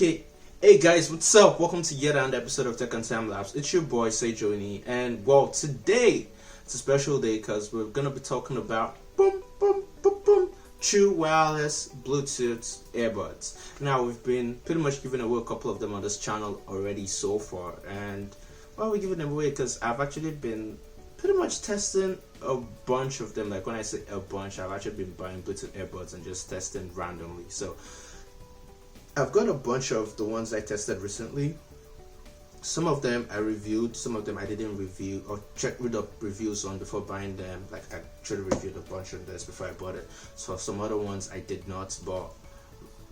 Okay, hey guys, what's up? Welcome to yet another episode of Tech and Time Lapse. It's your boy Sejoni, and well, today it's a special day because we're gonna be talking about true wireless Bluetooth earbuds. Now we've been pretty much giving away a couple of them on this channel already so far, and well, we're giving them away because I've actually been pretty much testing a bunch of them. Like when I say a bunch, I've actually been buying Bluetooth earbuds and just testing randomly. So I've got a bunch of the ones I tested recently. Some of them I reviewed, some of them I didn't review or read up reviews on before buying them. Like I actually reviewed a bunch of this before I bought it. So some other ones I did not, but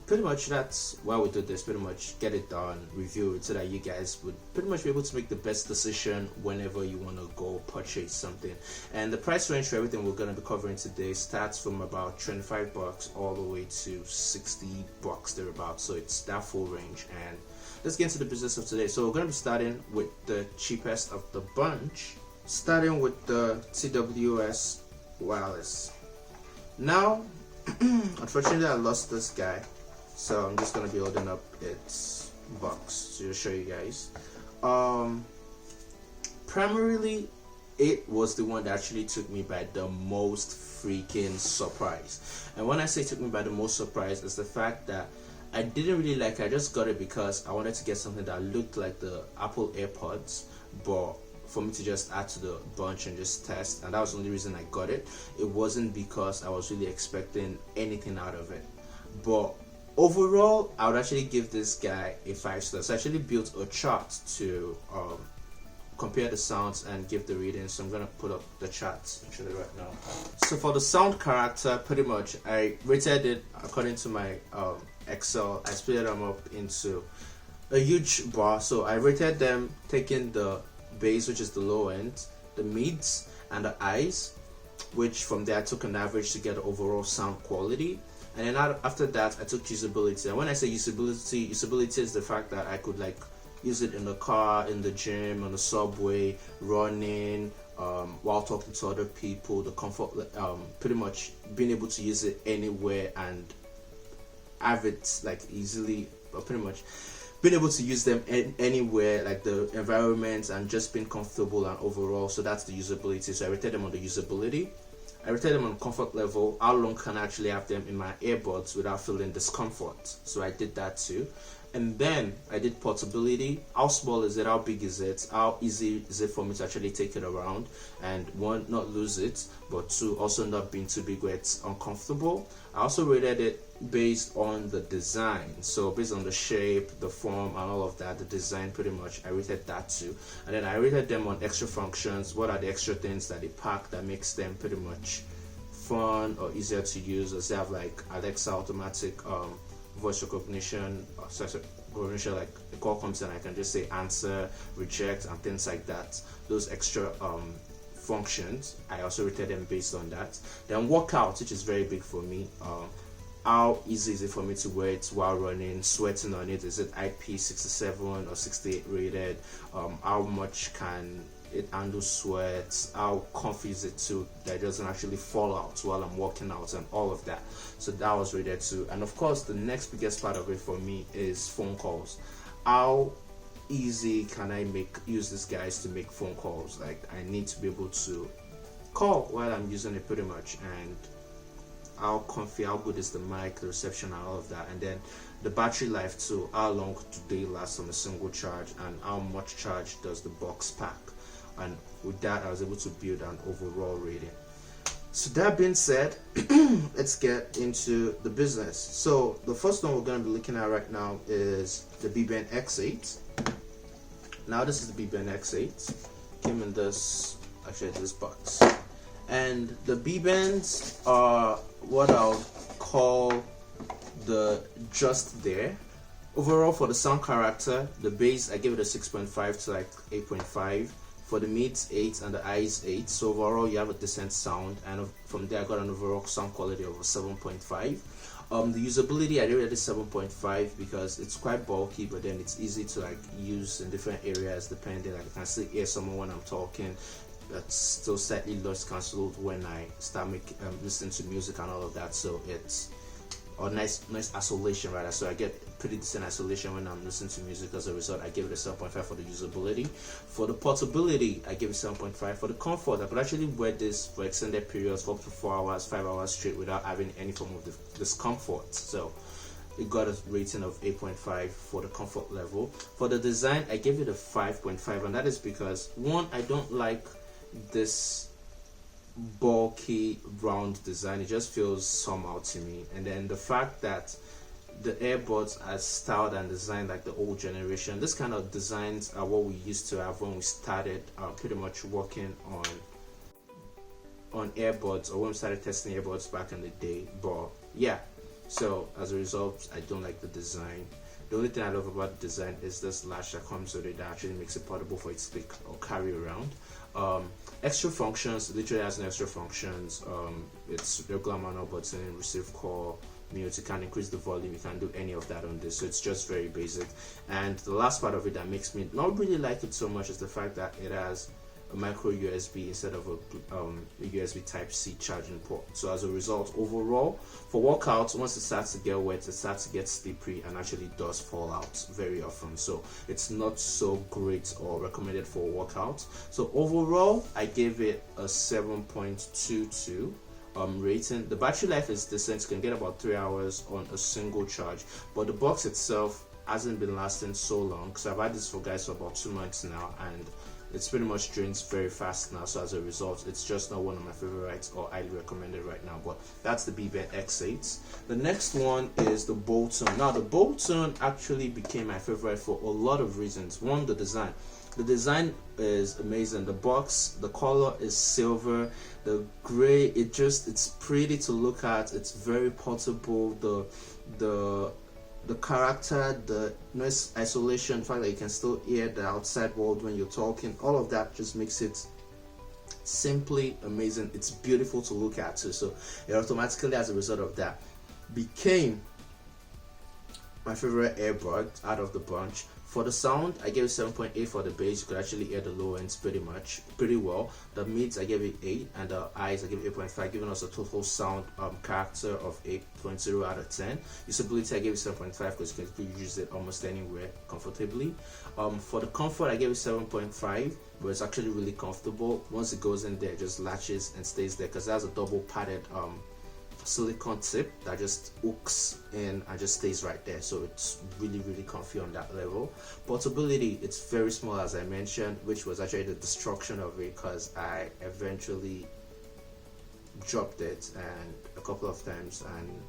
pretty much that's why we do this. Pretty much get it done, review it, so that you guys would pretty much be able to make the best decision whenever you want to go purchase something. And the price range for everything we're going to be covering today starts from about $25 all the way to $60 thereabouts. So it's that full range. And let's get into the business of today. So we're going to be starting with the cheapest of the bunch, starting with the TWS wireless. Now unfortunately I lost this guy, so I'm just gonna be holding up its box to show you guys. Primarily it was the one that actually took me by the most freaking surprise. And when I say took me by the most surprise, it's the fact that I didn't really like it. I just got it because I wanted to get something that looked like the Apple AirPods, but for me to just add to the bunch and just test, and that was the only reason I got it. It wasn't because I was really expecting anything out of it. But overall, I would actually give this guy a 5 stars. I actually built a chart to compare the sounds and give the readings. So I'm gonna put up the charts actually right now. So for the sound character, pretty much I rated it according to my Excel. I split them up into a huge bar. So I rated them taking the bass, which is the low end, the mids, and the highs, which from there I took an average to get the overall sound quality. And then after that I took usability. And when I say usability is the fact that I could like use it in the car, in the gym, on the subway, running, while talking to other people, the comfort, pretty much being able to use it anywhere and have it like easily, but pretty much being able to use them anywhere, like the environment, and just being comfortable and overall. So that's the usability. So I rated them on the usability. I rated them on comfort level. How long can I actually have them in my earbuds without feeling discomfort? So I did that too. And then I did portability. How small is it? How big is it? How easy is it for me to actually take it around? And one, not lose it, but two, also not being too big where it's uncomfortable. I also rated it based on the design. So based on the shape, the form, and all of that, the design, pretty much I rated that too. And then I rated them on extra functions. What are the extra things that they pack that makes them pretty much fun or easier to use? As they have like Alexa automatic voice recognition, like the call comes in, I can just say answer, reject, and things like that. Those extra functions, I also rated them based on that. Then workout, which is very big for me. How easy is it for me to wear it while running, sweating on it? Is it IP67 or 68 rated? How much can it handle sweats? How comfy is it too, that it doesn't actually fall out while I'm working out, and all of that. So that was rated too. And of course the next biggest part of it for me is phone calls. How easy can I use these guys to make phone calls? Like I need to be able to call while I'm using it pretty much, and how comfy, how good is the mic, the reception, and all of that. And then the battery life too. How long do they last on a single charge, and how much charge does the box pack? And with that I was able to build an overall rating. So that being said, let's get into the business. So the first one we're going to be looking at right now is the Beben X8. Now this is the Beben X8. Came in this box. And the Bebens are what I'll call the just there. Overall, for the sound character, the bass I give it a 6.5 to like 8.5. For the mids 8 and the highs 8. So overall you have a decent sound, and from there I got an overall sound quality of 7.5. The usability I rated it 7.5 because it's quite bulky, but then it's easy to like use in different areas depending. Like I can still hear someone when I'm talking. That's still slightly loss cancelled when I start listening to music and all of that. So it's or nice isolation rather. So I get pretty decent isolation when I'm listening to music. As a result, I give it a 7.5 for the usability. For the portability, I give it 7.5. For the comfort, I could actually wear this for extended periods, for up to 4 hours, 5 hours straight without having any form of discomfort. So it got a rating of 8.5 for the comfort level. For the design, I gave it a 5.5, and that is because, one, I don't like this bulky round design. It just feels somehow to me. And then the fact that the earbuds are styled and designed like the old generation. This kind of designs are what we used to have when we started pretty much working on earbuds, or when we started testing earbuds back in the day. But yeah, so as a result, I don't like the design. The only thing I love about the design is this latch that comes with it that actually makes it portable for it to pick or carry around. Extra functions, literally has no extra functions. It's regular manual button, receive call, mute. You can increase the volume, you can do any of that on this, so it's just very basic. And the last part of it that makes me not really like it so much is the fact that it has a micro USB instead of a USB type C charging port. So as a result, overall for workouts, once it starts to get wet, it starts to get slippery and actually does fall out very often, so it's not so great or recommended for workouts. So overall, I gave it a 7.22 rating. The battery life is decent. You can get about 3 hours on a single charge, but the box itself hasn't been lasting so long, because I've had this for guys for about 2 months now, and it's pretty much drains very fast now. So as a result, it's just not one of my favorites or highly recommended right now. But that's the Beben X8. The next one is the Bolton. Now the Bolton actually became my favorite for a lot of reasons. One, the design. The design is amazing. The box, the color is silver, the gray, it's pretty to look at. It's very portable. The character, the noise isolation, the fact that you can still hear the outside world when you're talking, all of that just makes it simply amazing. It's beautiful to look at too. So it automatically, as a result of that, became my favorite earbud out of the bunch. For the sound, I gave it 7.8 for the bass. You could actually hear the low ends pretty well. The mids, I gave it 8, and the highs, I gave it 8.5, giving us a total sound character of 8.0 out of 10. Usability, I gave it 7.5 because you can use it almost anywhere comfortably. For the comfort, I gave it 7.5, but it's actually really comfortable. Once it goes in there, it just latches and stays there, because it has a double padded silicone tip that just hooks in and just stays right there, so it's really comfy on that level. Portability, it's very small, as I mentioned, which was actually the destruction of it, because I eventually dropped it and a couple of times, and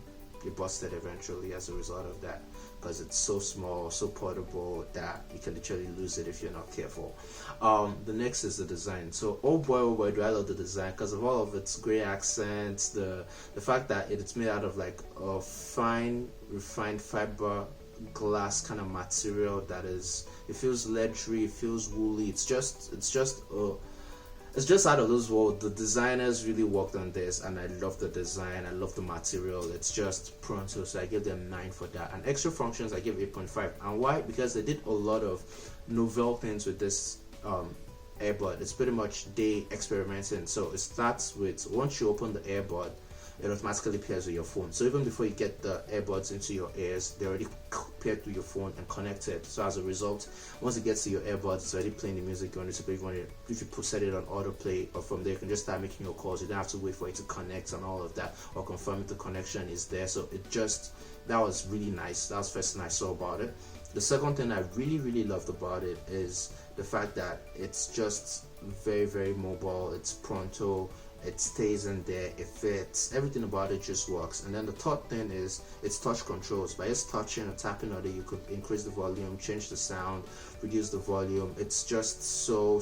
it busted eventually as a result of that, because it's so small, so portable that you can literally lose it if you're not careful. The next is the design. So oh boy do I love the design, because of all of its gray accents, the fact that it's made out of like a fine refined fiber glass kind of material that is, it feels leathery, it feels woolly. It's just out of this world. The designers really worked on this, and I love the design, I love the material. It's just pronto, so I give them 9 for that. And extra functions, I give 8.5. And why? Because they did a lot of novel things with this earbud. It's pretty much they experimenting. So it starts with, once you open the earbud, it automatically pairs with your phone. So even before you get the earbuds into your ears, they already paired to your phone and connected. So as a result, once it gets to your earbuds, it's already playing the music you want to play. If you set it on autoplay, or from there you can just start making your calls. You don't have to wait for it to connect and all of that, or confirm if the connection is there. So that was really nice. That was the first thing I saw about it. The second thing I really loved about it is the fact that it's just very mobile. It's pronto. It stays in there, it fits, everything about it just works. And then the third thing is its touch controls. By just touching or tapping on it, you could increase the volume, change the sound, reduce the volume. It's just so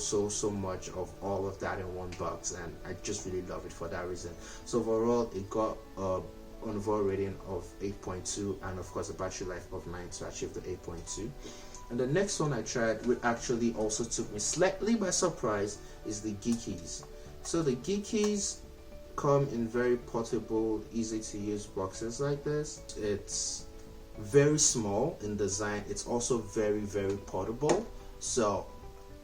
much of all of that in one box, and I just really love it for that reason. So overall, it got an overall rating of 8.2, and of course a battery life of 9 to achieve the 8.2. And the next one I tried, which actually also took me slightly by surprise, is the Geekies. So the Geekies come in very portable, easy to use boxes like this. It's very small in design. It's also very portable. So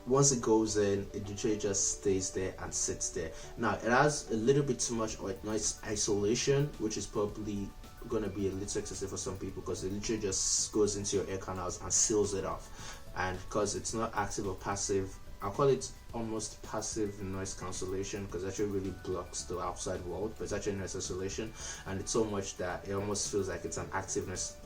once it goes in, it literally just stays there and sits there. Now it has a little bit too much noise isolation, which is probably gonna be a little excessive for some people because it literally just goes into your ear canals and seals it off. And because it's not active or passive, I'll call it almost passive noise cancellation, because it actually really blocks the outside world, but it's actually noise cancellation, and it's so much that it almost feels like it's an active noise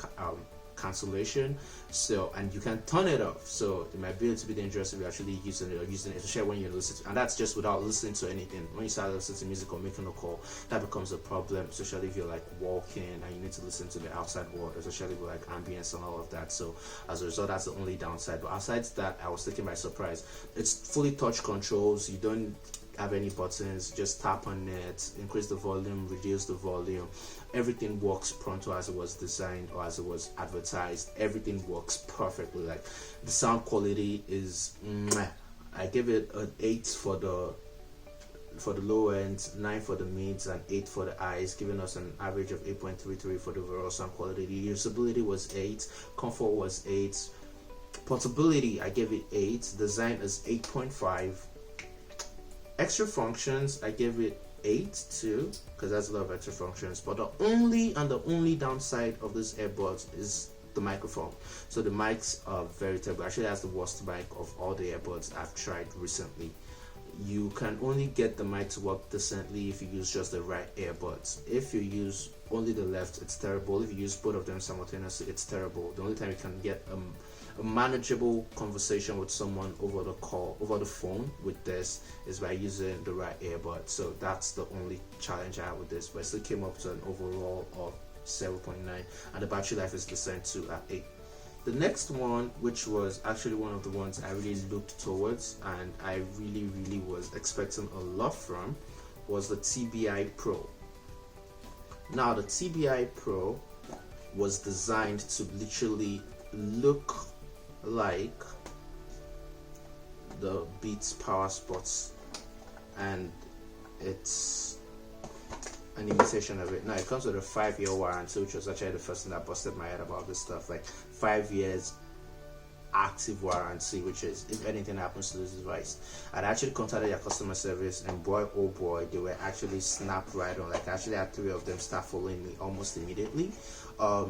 cancellation. So, and you can turn it off, so it might be able to be dangerous if you're actually using it, especially when you're listening to, and that's just without listening to anything. When you start listening to music or making a call, that becomes a problem, especially if you're like walking and you need to listen to the outside world, especially with like ambience and all of that. So as a result, that's the only downside. But aside that, I was taken by surprise. It's fully touch controls. You don't have any buttons, just tap on it, increase the volume, reduce the volume. Everything works pronto as it was designed or as it was advertised. Everything works perfectly. Like, the sound quality is mwah. I give it an 8 for the low end, 9 for the mids, and 8 for the highs, giving us an average of 8.33 for the overall sound quality. The usability was 8, comfort was 8, portability I gave it 8, design is 8.5. Extra functions, I give it 8 too, because that's a lot of extra functions. But the only downside of this earbuds is the microphone. So the mics are very terrible. Actually, that's the worst mic of all the earbuds I've tried recently. You can only get the mic to work decently if you use just the right earbuds. If you use only the left, it's terrible. If you use both of them simultaneously, it's terrible. The only time you can get a manageable conversation with someone over the phone with this is by using the right earbud. So that's the only challenge I have with this, but it still came up to an overall of 7.9, and the battery life is the same too at 8. The next one, which was actually one of the ones I really looked towards and I really was expecting a lot from, was the TBI Pro. Now, the TBI Pro was designed to literally look like the Beats Power Sports, and it's an imitation of it. Now, it comes with a 5-year warranty, which was actually the first thing that busted my head about this stuff. Like, 5 years active warranty, which is if anything happens to this device. I'd actually contacted their customer service, and boy oh boy, they were actually snapped right on. Like, I actually had 3 of them start following me almost immediately.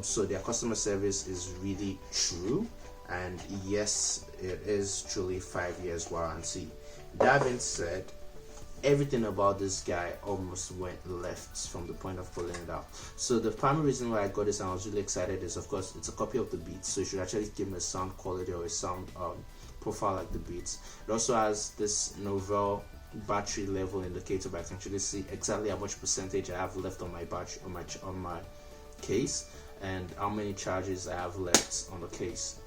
So their customer service is really true, and yes, it is truly 5 years warranty. That being said, everything about this guy almost went left from the point of pulling it out. So the primary reason why I got this and I was really excited is, of course, it's a copy of the Beats, so it should actually give me a sound quality or a sound profile like the Beats. It also has this novel battery level indicator, but I can actually see exactly how much percentage I have left on my battery on my case, and how many charges I have left on the case.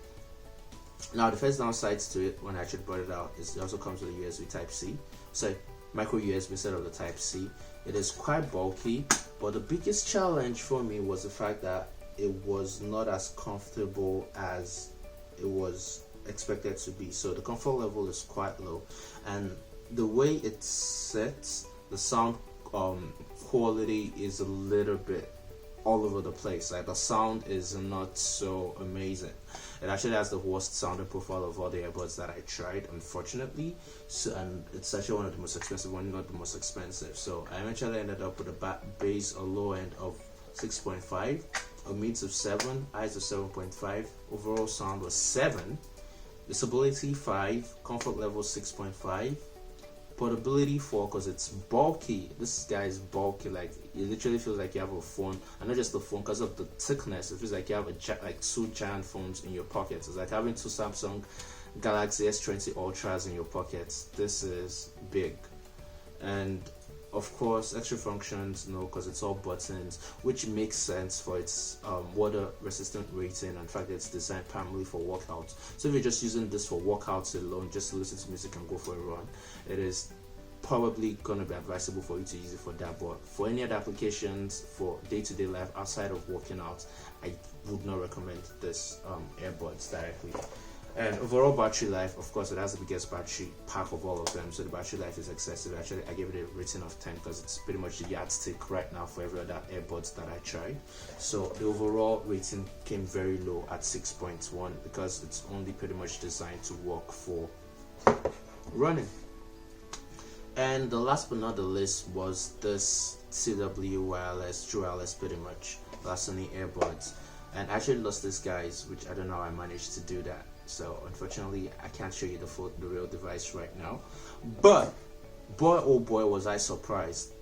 Now, the first downsides to it when I actually brought it out is it also comes with a USB Type-C. So micro USB instead of the Type-C. It is quite bulky, but the biggest challenge for me was the fact that it was not as comfortable as it was expected to be. So the comfort level is quite low, and the way it's set, the sound quality is a little bit all over the place. Like, the sound is not so amazing. It actually has the worst sounding profile of all the earbuds that I tried, unfortunately. So, and it's actually one of the most expensive one, not the most expensive. So I eventually ended up with a base or low end of 6.5, a mids of 7, highs of 7.5. Overall sound was 7, visibility 5, comfort level 6.5. Portability 4, because it's bulky. This guy is bulky. Like, it literally feels like you have a phone, and not just the phone, because of the thickness. It feels like you have like 2 giant phones in your pockets. It's like having 2 Samsung Galaxy S20 Ultras in your pockets. This is big. And of course, extra functions, no, because it's all buttons, which makes sense for its water resistant rating, and the fact that it's designed primarily for workouts. So if you're just using this for workouts alone, just to listen to music and go for a run, it is probably gonna be advisable for you to use it for that. But for any other applications for day-to-day life outside of working out, I would not recommend this earbuds directly. And overall battery life, of course, it has the biggest battery pack of all of them, so the battery life is excessive. Actually, I gave it a rating of 10 because it's pretty much the yardstick right now for every other earbuds that I tried. So the overall rating came very low at 6.1 because it's only pretty much designed to work for running. And the last but not the least was this CW wireless, true wireless pretty much. Lasuney earbuds, and I actually lost these guys, which I don't know how I managed to do that. So unfortunately I can't show you the real device right now, but boy oh boy was I surprised.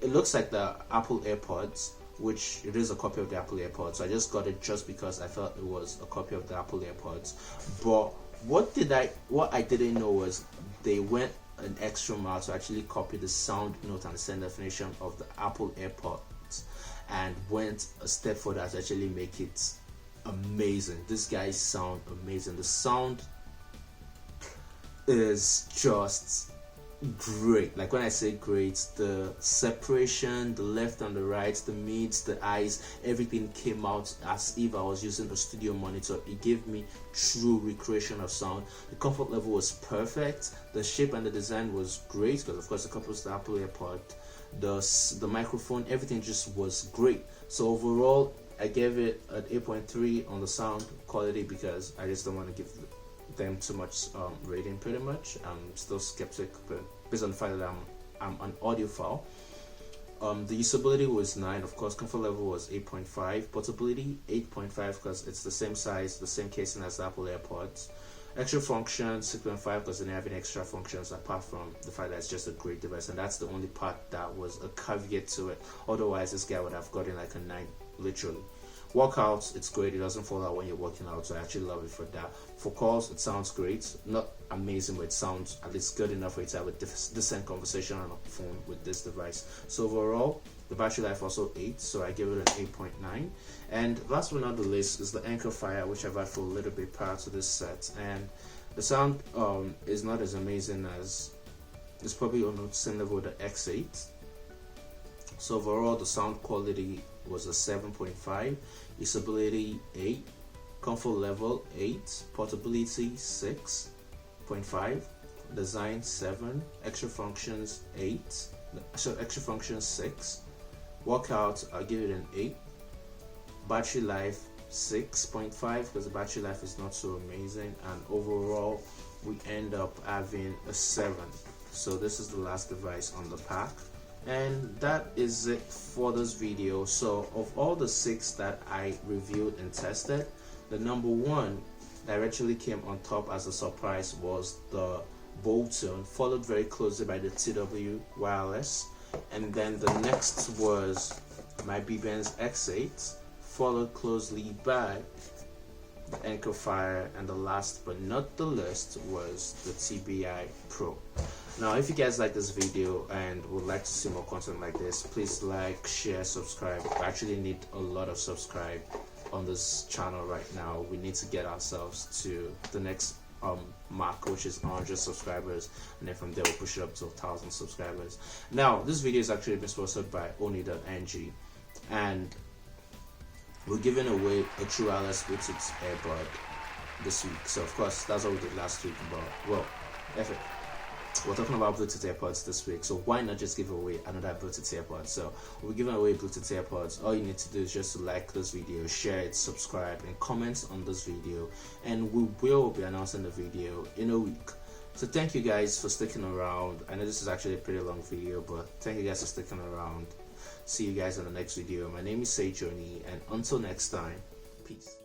It looks like the Apple AirPods, which it is a copy of the Apple AirPods. So I just got it just because I felt it was a copy of the Apple AirPods. But what I didn't know was they went an extra mile to actually copy the sound note and the sound definition of the Apple AirPods, and went a step further to actually make it amazing. This guys sound amazing. The sound is just great. Like when I say great, the separation, the left and the right, the mids, the eyes, everything came out as if I was using a studio monitor. It gave me true recreation of sound. The comfort level was perfect. The shape and the design was great because of course it couples the Apple AirPod. The microphone, everything just was great. So overall I gave it an 8.3 on the sound quality because I just don't want to give them too much rating. Pretty much I'm still skeptic, but based on the fact that I'm an audiophile. The usability was 9, of course. Comfort level was 8.5. Portability 8.5 because it's the same size, the same casing as the Apple AirPods. Extra functions 6.5 because they didn't have any extra functions apart from the fact that it's just a great device, and that's the only part that was a caveat to it. Otherwise this guy would have gotten like a 9 literally. Workouts, it's great. It doesn't fall out when you're working out, so I actually love it for that. For calls, it sounds great. Not amazing, but it sounds at least good enough for you to have a decent conversation on a phone with this device. So overall, the battery life also 8, so I give it an 8.9. And last but not the least is the Anchor Fire, which I've had for a little bit prior to this set, and the sound is not as amazing as, it's probably on the same level with the X8. So overall, the sound quality was a 7.5, usability 8, comfort level 8, portability 6.5, design 7, extra functions 8, so extra functions 6, workout I'll give it an 8, battery life 6.5 because the battery life is not so amazing, and overall we end up having a 7. So this is the last device on the pack. And that is it for this video. So of all the 6 that I reviewed and tested, the number 1 that actually came on top as a surprise was the Boltune, followed very closely by the TWS wireless, and then the next was my Beben X8, followed closely by the Anchor Fire, and the last but not the least was the TBI Pro. Now if you guys like this video and would like to see more content like this, please like, share, subscribe. I actually need a lot of subscribe on this channel right now. We need to get ourselves to the next mark, which is 100 subscribers, and then from there we'll push it up to 1,000 subscribers. Now this video is actually been sponsored by Oni.ng, and we're giving away a true wireless Bluetooth earbud this week. So of course that's what we did last week, but well, we're talking about Bluetooth AirPods this week, so why not just give away another Bluetooth AirPod? So we're giving away Bluetooth AirPods. All you need to do is just to like this video, share it, subscribe, and comment on this video, and we will be announcing the video in a week. So thank you guys for sticking around. I know this is actually a pretty long video, but thank you guys for sticking around. See you guys in the next video. My name is Sejoni, and until next time, peace.